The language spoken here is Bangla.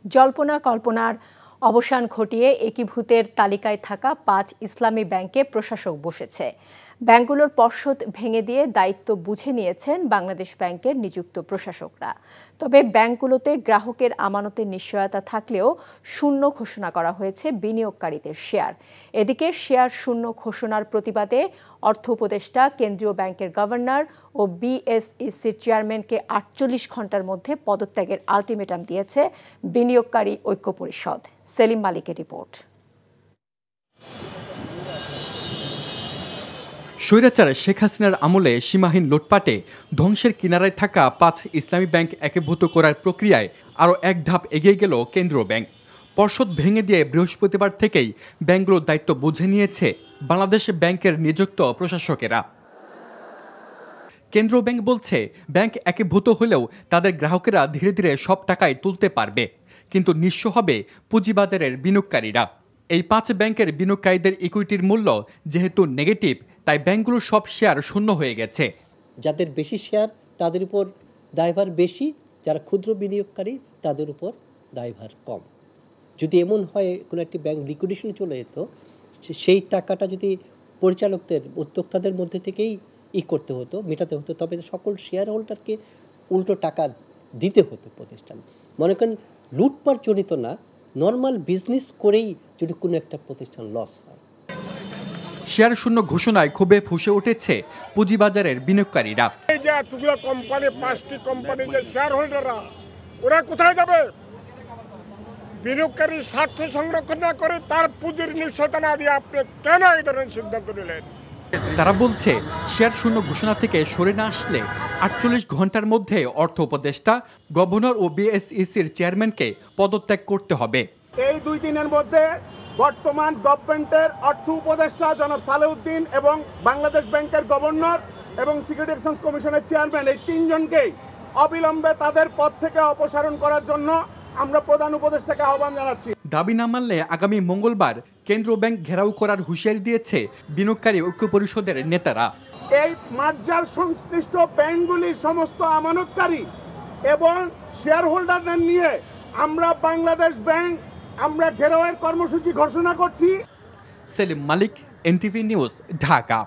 জল্পনা কল্পনার অবসান ঘটিয়ে একীভূতের তালিকায় থাকা 5 ইসলামী ব্যাংকে প্রশাসক বসেছে। ব্যাংকগুলোর পর্ষদ ভেঙে দিয়ে দায়িত্ব বুঝে নিয়েছেন বাংলাদেশ ব্যাংকের নিযুক্ত প্রশাসকরা। তবে ব্যাংকগুলোতে গ্রাহকের আমানতের নিশ্চয়তা থাকলেও শূন্য ঘোষণা করা হয়েছে বিনিয়োগকারীদের শেয়ার। এদিকে শেয়ার শূন্য ঘোষণার প্রতিবাদে অর্থ উপদেষ্টা, কেন্দ্রীয় ব্যাংকের গভর্নর ও বিএসইসির চেয়ারম্যানকে 48 ঘণ্টার মধ্যে পদত্যাগের আলটিমেটাম দিয়েছে বিনিয়োগকারী ঐক্য পরিষদ। সেলিম মালিকের রিপোর্ট। স্বৈরাচার শেখ হাসিনার আমলে সীমাহীন লুটপাটে ধ্বংসের কিনারায় থাকা 5 ইসলামী ব্যাংক একীভূত করার প্রক্রিয়ায় আরও এক ধাপ এগিয়ে গেল কেন্দ্রীয় ব্যাংক। পর্ষদ ভেঙে দিয়ে বৃহস্পতিবার থেকেই ব্যাংকগুলোর দায়িত্ব বুঝে নিয়েছে বাংলাদেশ ব্যাংকের নিযুক্ত প্রশাসকেরা। কেন্দ্রীয় ব্যাংক বলছে, ব্যাংক একীভূত হলেও তাদের গ্রাহকেরা ধীরে ধীরে সব টাকাই তুলতে পারবে, কিন্তু নিঃস্ব হবে পুঁজিবাজারের বিনিয়োগকারীরা। এই 5 ব্যাংকের বিনিয়োগকারীদের ইকুইটির মূল্য যেহেতু নেগেটিভ, তাই ব্যাংকগুলোর সব শেয়ার শূন্য হয়ে গেছে। যাদের বেশি শেয়ার তাদের উপর দায়ভার বেশি, যারা ক্ষুদ্র বিনিয়োগকারী তাদের উপর দায়ভার কম। যদি এমন হয় কোনো একটি ব্যাংক লিকুইডেশনে চলে যেত, সেই টাকাটা যদি পরিচালকদের, উদ্যোক্তাদের মধ্যে থেকেই করতে হতো, মেটাতে হতো, তবে সকল শেয়ার হোল্ডারকে উল্টো টাকা দিতে হতো প্রতিষ্ঠান। মনে করেন লুটপাট জনিত না, নর্মাল বিজনেস করেই যদি কোনো একটা প্রতিষ্ঠান লস হয়। শেয়ার শূন্য ঘোষণায় ক্ষোভে ফুঁসে উঠেছে পুঁজিবাজারের বিনিয়োগকারীরা। এই যে এতগুলো কোম্পানি, 5টি কোম্পানি যে শেয়ার হোল্ডাররা, ওরা কোথায় যাবে? বিনিয়োগকারীর স্বার্থ সংরক্ষণ না করে তার পুঁজির নিশ্চয়তা না দিয়ে আপনি কেন এই ধরনের সিদ্ধান্ত নিলেন? তারা বলছে, শেয়ার শূন্য ঘোষণা থেকে সরে না আসলে 48 ঘন্টার মধ্যে অর্থ উপদেষ্টা, গভর্নর ও বিএসইসির চেয়ারম্যানকে পদত্যাগ করতে হবে। এই 2 দিনের মধ্যে বর্তমান গভর্নমেন্টের অর্থ উপদেষ্টা জনাব সালেউদ্দিন এবং বাংলাদেশ ব্যাংকের গভর্নর এবং সিকিউরিটি এক্সচেঞ্জ কমিশনের চেয়ারম্যান, এই 3 জনকেই অবিলম্বে তাদের পদ থেকে অপসারণ করার জন্য আমরা প্রধান উপদেষ্টাকে আহ্বান জানাচ্ছি। দাবি না মানলে আগামী মঙ্গলবার কেন্দ্রীয় ব্যাংক ঘেরাও করার হুঁশিয়ারি দিয়েছে বিনিয়োগকারী ঐক্য পরিষদের নেতারা। এই মার্জার সংশ্লিষ্ট ব্যাংকগুলির সমস্ত আমানতকারী এবং শেয়ার হোল্ডারদের নিয়ে আমরা বাংলাদেশ ব্যাংক আমরা ঘেরাওয়ের কর্মসূচি ঘোষণা করছি। সেলিম মালিক, এনটিভি নিউজ, ঢাকা।